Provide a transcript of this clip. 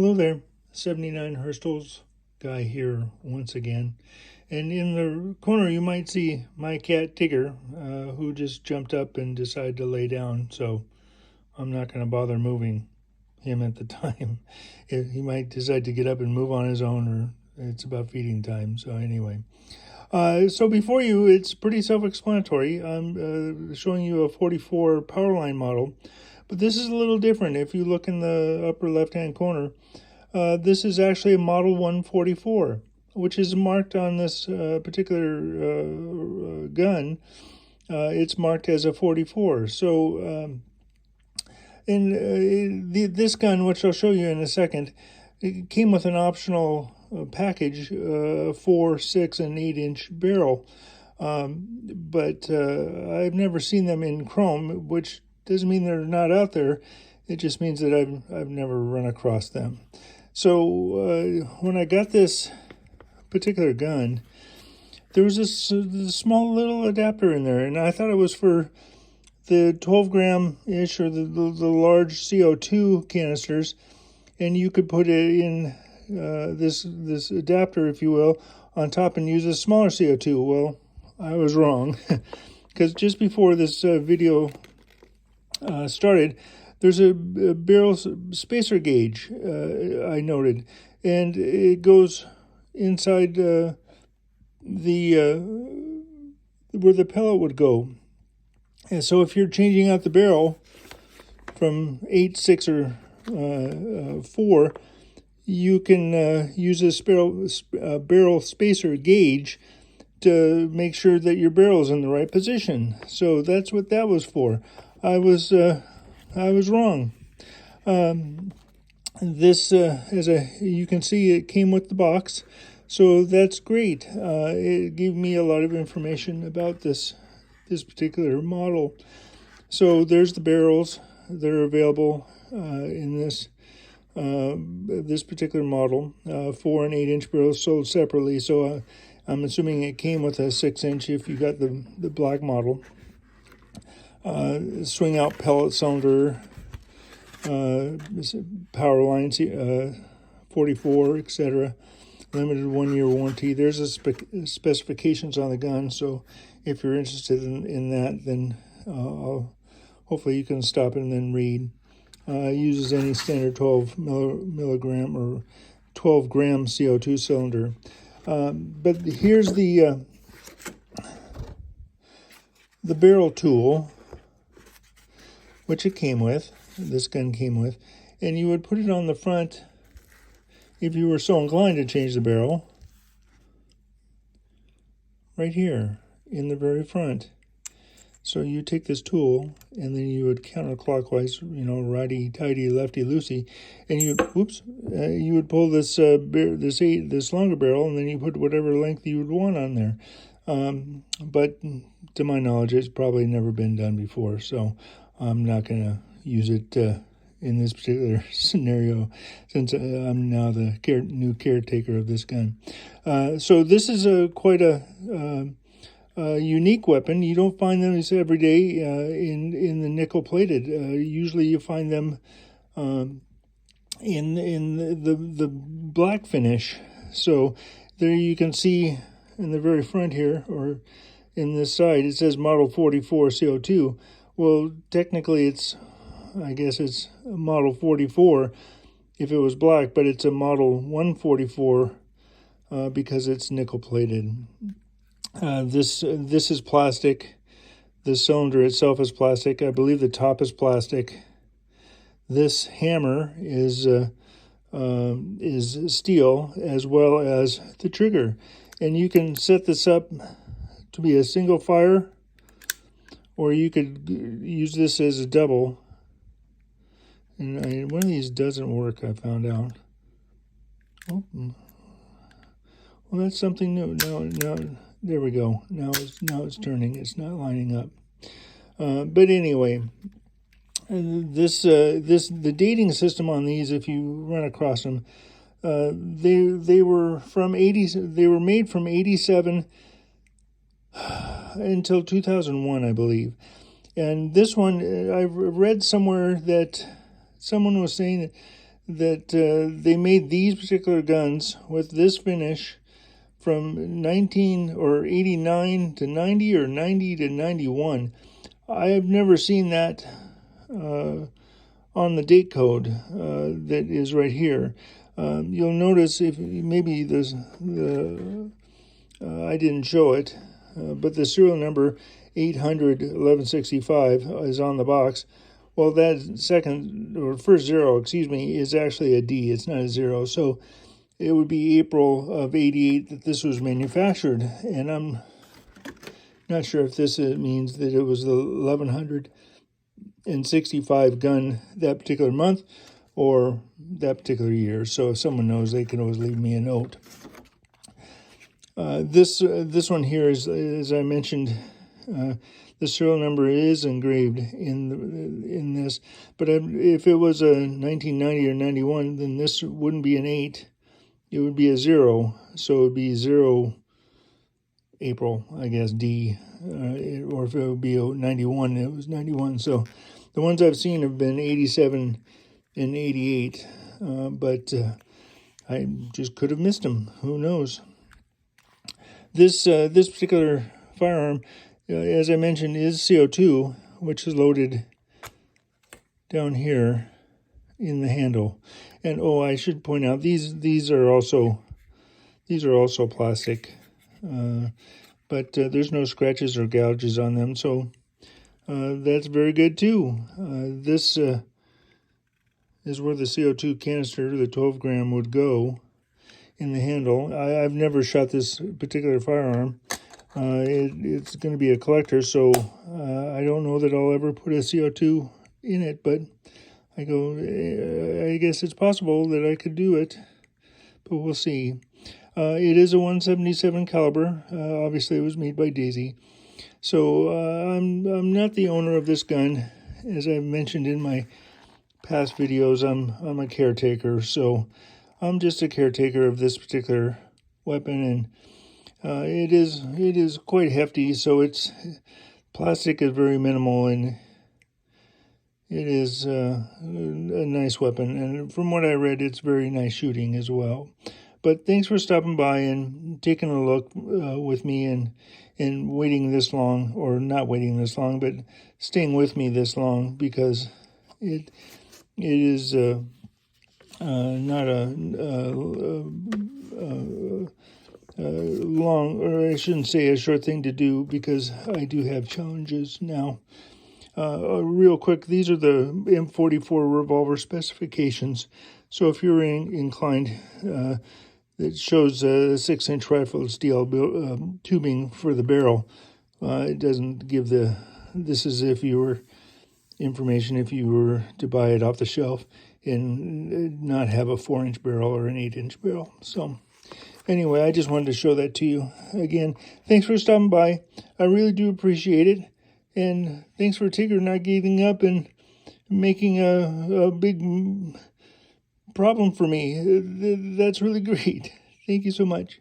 Hello there, 79 Herstels guy here once again. And in the corner you might see my cat Tigger, who just jumped up and decided to lay down, so I'm not going to bother moving him at the time. He might decide to get up and move on his own, or it's about feeding time, so anyway. So before you, it's pretty self-explanatory. I'm showing you a 44 Powerline model, but this is a little different. If you look in the upper left-hand corner, this is actually a Model 144, which is marked on this particular gun. It's marked as a 44. So this gun, which I'll show you in a second, it came with an optional package, 4, 6, and 8-inch barrel. But I've never seen them in chrome, which doesn't mean they're not out there. It just means that I've never run across them. So when I got this particular gun, there was this small little adapter in there, and I thought it was for the 12-gram-ish or the large CO2 canisters, and you could put it in this adapter, if you will, on top and use a smaller CO2. Well, I was wrong, because just before this video started, there's a barrel spacer gauge, I noted, and it goes inside where the pellet would go. And so if you're changing out the barrel from 8, 6, or 4, you can use this barrel spacer gauge to make sure that your barrel is in the right position. So that's what that was for. I was wrong. This, you can see, it came with the box, so that's great. It gave me a lot of information about this particular model. So there's the barrels that are available in this particular model. 4 and 8-inch barrels sold separately. So I'm assuming it came with a 6-inch if you got the black model. Swing out pellet cylinder, power lines, 44, etc. Limited 1-year warranty. There's the specifications on the gun, so if you're interested in that, then hopefully you can stop it and then read. Uses any standard 12 milligram or 12 gram CO2 cylinder. But here's the barrel tool, which it came with. This gun came with, and you would put it on the front if you were so inclined to change the barrel, right here in the very front. So you take this tool, and then you would counterclockwise, righty-tighty, lefty-loosey, and you would pull this longer barrel, and then you put whatever length you would want on there. But to my knowledge, it's probably never been done before, so I'm not going to use it in this particular scenario, since I'm now the new caretaker of this gun. So this is quite a unique weapon. You don't find them every day in the nickel-plated. Usually you find them in the black finish. So there you can see in the very front here, or in this side, it says Model 44 CO2. Well, technically I guess it's a Model 44 if it was black, but it's a Model 144 because it's nickel-plated. This is plastic. The cylinder itself is plastic. I believe the top is plastic. This hammer is steel, as well as the trigger. And you can set this up to be a single fire, or you could use this as a double. And one of these doesn't work, I found out. Oh, well, that's something new. Now, there we go. Now it's turning. It's not lining up. But anyway, the dating system on these, if you run across them, they were from 80. They were made from 87 until 2001, I believe. And this one, I've read somewhere that someone was saying that that they made these particular guns with this finish from 89 to 90 or 90 to 91. I have never seen that on the date code that is right here. You'll notice if maybe I didn't show it, but the serial number 800 1165 is on the box. Well, that first zero, is actually a D. It's not a zero. So it would be April of 88 that this was manufactured. And I'm not sure if this means that it was the 1165 gun that particular month or that particular year. So if someone knows, they can always leave me a note. This one here is, as I mentioned, the serial number is engraved in this. But if it was a 1990 or 91, then this wouldn't be an 8. It would be a 0. So it would be 0 April, I guess, D. Or if it would be 91, it was 91. So the ones I've seen have been 87 and 88. But I just could have missed them. Who knows? This particular firearm, as I mentioned, is CO2, which is loaded down here in the handle. And I should point out these are also plastic, but there's no scratches or gouges on them, so that's very good too. This is where the CO2 canister, the 12 gram, would go in the handle. I've never shot this particular firearm. It's going to be a collector, so I don't know that I'll ever put a CO2 in it, but I guess it's possible that I could do it, but we'll see. It is a 177 caliber. Obviously, it was made by Daisy. So I'm not the owner of this gun. As I've mentioned in my past videos, I'm a caretaker, so I'm just a caretaker of this particular weapon, and it is quite hefty. So its plastic is very minimal, and it is a nice weapon. And from what I read, it's very nice shooting as well. But thanks for stopping by and taking a look with me and waiting this long, or not waiting this long, but staying with me this long, because it is not a long, or I shouldn't say a short thing to do, because I do have challenges now. Real quick, these are the M44 revolver specifications. So if you're inclined, it shows a 6-inch rifle steel tubing for the barrel. It doesn't give this is if you were to buy it off the shelf and not have a 4-inch barrel or an 8-inch barrel. So anyway, I just wanted to show that to you. Again, thanks for stopping by. I really do appreciate it. And thanks for Tigger not giving up and making a big problem for me. That's really great. Thank you so much.